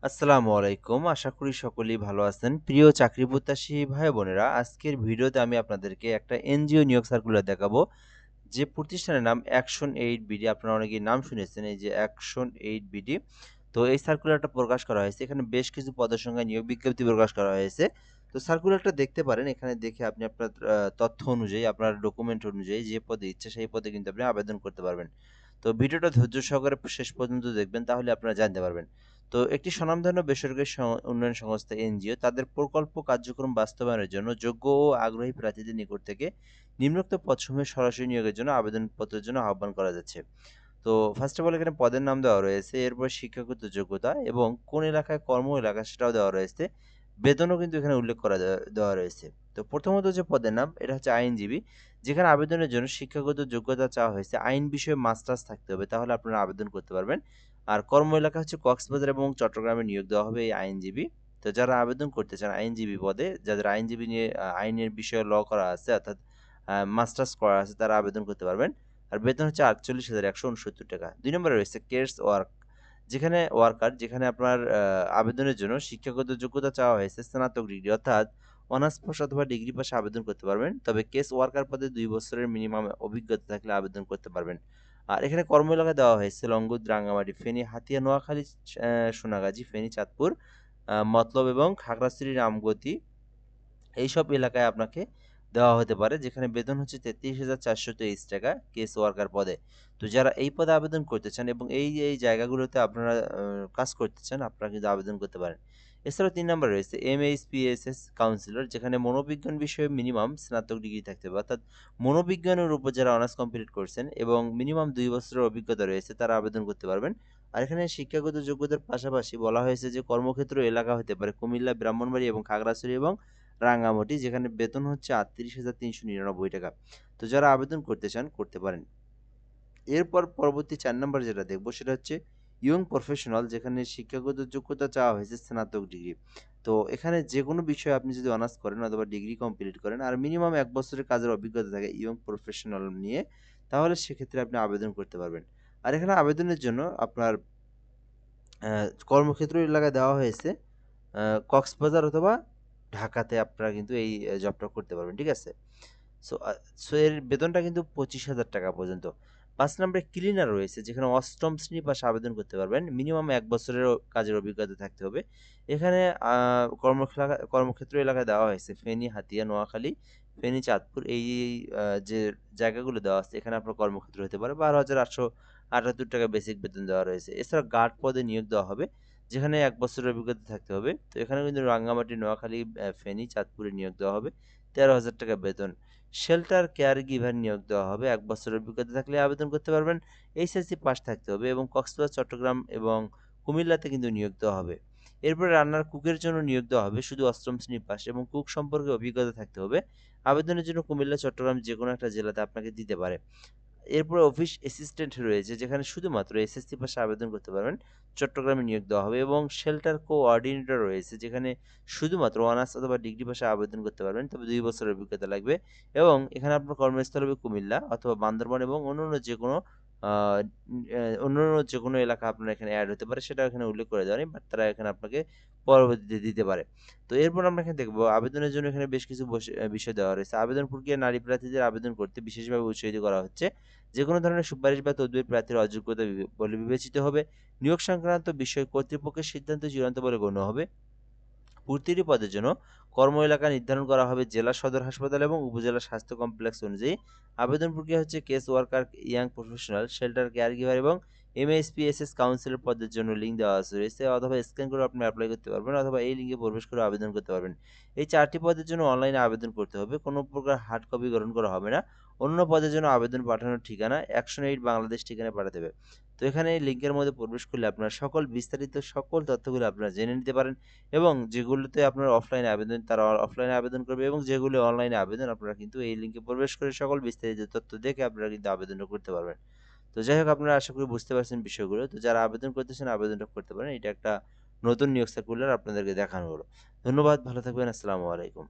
আসসালামু আলাইকুম। আশা করি সকলেই ভালো আছেন। প্রিয় চাকরি প্রত্যাশী ভাই বোনেরা, আজকের ভিডিওতে আমি আপনাদেরকে একটা এনজিও নিয়োগ সার্কুলার দেখাবো। যে প্রতিষ্ঠানের নাম অ্যাকশন এইড বিডি। আপনারা অনেকেই নাম শুনেছেন, এই যে অ্যাকশন এইড বিডি। তো এই সার্কুলারটা প্রকাশ করা হয়েছে। এখানে বেশ কিছু পদের সংখ্যায় নিয়োগ বিজ্ঞপ্তি প্রকাশ করা হয়েছে। তো সার্কুলারটা দেখতে পারেন। এখানে দেখে আপনি আপনার তথ্য অনুযায়ী, আপনার ডকুমেন্ট অনুযায়ী যে পদে ইচ্ছা সেই পদে কিন্তু আপনি আবেদন করতে পারবেন। তো ভিডিওটা ধৈর্য সহকারে শেষ পর্যন্ত দেখবেন, তাহলে আপনারা জানতে পারবেন। তো একটি স্বনামধন্য বেসরকারি উন্নয়ন সংস্থা এনজিও তাদের প্রকল্প কার্যক্রম বাস্তবায়নের জন্য যোগ্য ও আগ্রহী প্রার্থীদের নিকট থেকে নিম্নোক্ত পদসমূহে সরাসরি নিয়োগের জন্য আবেদনপত্রের জন্য আহ্বান করা যাচ্ছে। তো ফার্স্ট অফ অল এখানে পদের নাম দেওয়া রয়েছে, এরপর শিক্ষাগত যোগ্যতা এবং কোন এলাকায় কর্ম এলাকা সেটাও দেওয়া রয়েছে। বেতনও কিন্তু এখানে উল্লেখ করা দেওয়া রয়েছে। তো প্রথমত যে পদের নাম, এটা হচ্ছে আইনজীবী। যেখানে আবেদনের জন্য শিক্ষাগত যোগ্যতা চাওয়া হয়েছে আইন বিষয়ে মাস্টার্স থাকতে হবে, তাহলে আপনারা আবেদন করতে পারবেন। আর কর্ম এলাকা হচ্ছে কক্সবাজার এবং চট্টগ্রামে নিয়োগ দেওয়া হবে এই আইনজীবী। তো যারা আবেদন করতে চান আইনজীবী পদে, যাদের আইনজীবী নিয়ে আইনের বিষয়ে ল করা আছে, অর্থাৎ মাস্টার্স করা আছে, তারা আবেদন করতে পারবেন। আর বেতন হচ্ছে ৪৮,১৬৯ টাকা। ২ নম্বরে রয়েছে কেডস ওয়ার্ক, যেখানে ওয়ার্কার, যেখানে আপনার আবেদনের জন্য শিক্ষাগত যোগ্যতা চাওয়া হয়েছে স্নাতক ডিগ্রি, অর্থাৎ অনার্স পাস অথবা ডিগ্রি পাশে আবেদন করতে পারবেন। তবে কেস ওয়ার্কার পদে ২ বছরের মিনিমাম অভিজ্ঞতা থাকলে আবেদন করতে পারবেন। আর এখানে কর্ম এলাকা দেওয়া হয়েছে লংগদু, রাঙ্গামাটি, ফেনী, হাতিয়া, নোয়াখালী, সোনাগাজী, ফেনী, চাঁদপুর, মতলব এবং খাগড়াছড়ি, রামগতি, এইসব এলাকায় আপনাকে দেওয়া হতে পারে, যেখানে বেতন হচ্ছে ৩৩,৪২৩ টাকা কেস ওয়ার্কার পদে। তো যারা এই পদে আবেদন করতে চান এবং এই জায়গাগুলোতে আপনারা কাজ করতে চান, আপনারা কিন্তু আবেদন করতে পারেন। এছাড়াও ৩ নম্বরে রয়েছে এমএইচপিএসএস কাউন্সিলর, যেখানে মনোবিজ্ঞান বিষয়ে মিনিমাম স্নাতক ডিগ্রি থাকতে হবে, অর্থাৎ মনোবিজ্ঞানের উপর যারা অনার্স কমপ্লিট করছেন এবং মিনিমাম ২ বছরের অভিজ্ঞতা রয়েছে, তারা আবেদন করতে পারবেন। আর এখানে শিক্ষাগত যোগ্যতার পাশাপাশি বলা হয়েছে যে কর্মক্ষেত্র এলাকা হতে পারে কুমিল্লা, ব্রাহ্মণবাড়িয়া এবং খাগড়াছড়ি এবং রাঙ্গামাটি, যেখানে বেতন হচ্ছে ৩৮,৩৯৯ টাকা। তো যারা আবেদন করতে চান করতে পারেন। এরপর পরবর্তী ৪ নাম্বার যেটা দেখব সেটা হচ্ছে ইয়ং প্রফেশনাল, যেখানে শিক্ষাগত যোগ্যতা চাওয়া হয়েছে স্নাতক ডিগ্রি। তো এখানে যেকোনো বিষয়ে আপনি যদি অনার্স করেন অথবা ডিগ্রি কমপ্লিট করেন আর মিনিমাম ১ বছরের কাজের অভিজ্ঞতা থাকে ইয়ং প্রফেশনাল নিয়ে, তাহলে সেক্ষেত্রে আপনি আবেদন করতে পারবেন। আর এখানে আবেদনের জন্য আপনার অ্যা কর্মক্ষেত্র এলাকায় দেওয়া হয়েছে আ কক্সবাজার অথবা ঢাকাতে আপনারা কিন্তু এই জবটা করতে পারবেন। ঠিক আছে? সো এর বেতনটা কিন্তু 25,০০০ টাকা পর্যন্ত। ৫ নম্বরে ক্লিনার রয়েছে, যেখানে ৮ম শ্রেণী পাশে আবেদন করতে পারবেন। মিনিমাম ১ বছরের কাজের অভিজ্ঞতা থাকতে হবে। এখানে আ কর্মক্ষেত্র এলাকায় দেওয়া হয়েছে ফেনী, হাতিয়া, নোয়াখালী, ফেনী, চাঁদপুর, এই যে জায়গাগুলো দেওয়া আছে, এখানে আপনার কর্মক্ষেত্র হতে পারে। ১২,৮৭৮ টাকা বেসিক বেতন দেওয়া রয়েছে। এছাড়া গার্ড পদে নিয়োগ দেওয়া হবে, যেখানে ১ বছরের অভিজ্ঞতা থাকতে হবে। তো এখানেও কিন্তু রাঙ্গামাটি, নোয়াখালী, ফেনী, চাঁদপুরে নিয়োগ দেওয়া হবে। ১৩,০০০ টাকা বেতন। শেল্টার কেয়ার গিভার নিয়োগ দেওয়া হবে। ১ বছরের অভিজ্ঞতা থাকলে আবেদন করতে পারবেন। এইচএসসি পাস থাকতে হবে এবং কক্সবাজার, চট্টগ্রাম এবং কুমিল্লাতে কিন্তু নিয়োগ দেওয়া হবে। এরপরে রান্নার কুকের জন্য নিয়োগ দেওয়া হবে, শুধু ৮ম শ্রেণী পাস এবং কুক সম্পর্কে অভিজ্ঞতা থাকতে হবে। আবেদনের জন্য কুমিল্লা, চট্টগ্রাম যেকোনো একটা জেলাতে আপনাকে দিতে পারে। এরপরে অফিস অ্যাসিস্ট্যান্ট রয়েছে, যেখানে শুধুমাত্র এসএসসি পাশে আবেদন করতে পারবেন। চট্টগ্রামে নিয়োগ দেওয়া হবে এবং শেল্টার কোঅর্ডিনেটর রয়েছে, যেখানে শুধুমাত্র অনার্স অথবা ডিগ্রি পাশে আবেদন করতে পারবেন। তবে ২ বছরের অভিজ্ঞতা লাগবে এবং এখানে আপনার কর্মস্থল হবে কুমিল্লা অথবা বান্দরবান এবং আ অন্যান্য যেকোনো এলাকা আপনার এখানে এড হতে পারে, সেটাও এখানে উল্লেখ করে দেওয়া নেই। বাট তারা এখানে আপনাকে পরবর্তীতে দিতে পারে। তো এরপর আমরা এখানে দেখব আবেদনের জন্য এখানে বেশ কিছু বিষয় দেওয়া রয়েছে। আবেদন প্রক্রিয়া নারী প্রার্থীদের আবেদন করতে বিশেষভাবে উৎসাহিত করা হচ্ছে। যেকোনো ধরনের সুপারিশ বা তদবির প্রার্থীর অযোগ্যতা বলে বিবেচিত হবে। নিয়োগ সংক্রান্ত বিষয় কর্তৃপক্ষের সিদ্ধান্ত চূড়ান্ত বলে গণ্য হবে। প্রতিটি পদের জন্য কর্ম এলাকা নির্ধারণ করা হবে জেলা সদর হাসপাতাল এবং উপজেলা স্বাস্থ্য কমপ্লেক্স অনুযায়ী। আবেদন প্রক্রিয়া হচ্ছে case worker, young professional, shelter care giver এবং এমএসপিএসএস কাউন্সিলর পদের জন্য লিঙ্ক দেওয়া রয়েছে, অথবা স্ক্যান করে আপনি অ্যাপ্লাই করতে পারবেন অথবা এই লিঙ্কে প্রবেশ করে আবেদন করতে পারবেন। এই ৪টি পদের জন্য অনলাইনে আবেদন করতে হবে, কোনো প্রকার হার্ড কপি গ্রহণ করা হবে না। অন্য পদের জন্য আবেদন পাঠানোর ঠিকানা অ্যাকশন এইড বাংলাদেশ ঠিকানায় পাঠাতে হবে। তো এখানে এই লিঙ্কের মধ্যে প্রবেশ করলে আপনার বিস্তারিত সকল তথ্যগুলো আপনারা জেনে নিতে পারেন এবং যেগুলোতে আপনার অফলাইনে আবেদন তারা অফলাইনে আবেদন করবে এবং যেগুলো অনলাইনে আবেদন আপনারা কিন্তু এই লিঙ্কে প্রবেশ করে সকল বিস্তারিত তথ্য দেখে আপনারা কিন্তু আবেদনটা করতে পারবেন। তো যাই হোক, আপনারা আশা করি বুঝতে পারছেন বিষয়গুলো। তো যারা আবেদন করতেছেন আবেদনটা করতে পারেন। এটা একটা নতুন নিয়োগ সার্কুলার আপনাদেরকে দেখানো হলো। ধন্যবাদ, ভালো থাকবেন। আসসালামু আলাইকুম।